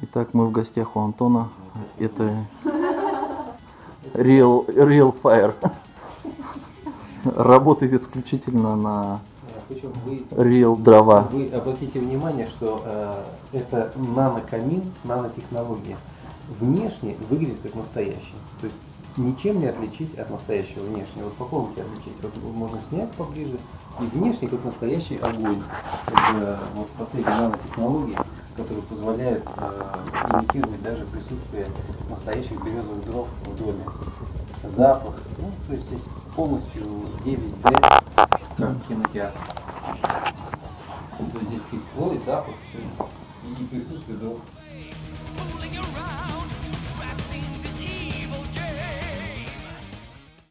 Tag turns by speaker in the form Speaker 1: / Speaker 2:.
Speaker 1: Итак, мы в гостях у Антона. Это Real Fire. Работает исключительно на
Speaker 2: Причем
Speaker 1: Real дрова.
Speaker 2: вы обратите внимание, что это нанокамин, нанотехнология. Внешне выглядит как настоящий. То есть ничем не отличить от настоящего внешне. Вот попробуйте отличить. Вот можно снять поближе. И внешне как настоящий огонь. Это вот последняя нанотехнология, которая позволяет имитировать даже присутствие настоящих березовых дров в доме. Запах, ну, то есть здесь полностью 9D, как кинотеатр. То есть здесь тепло и запах, все, и присутствие дров.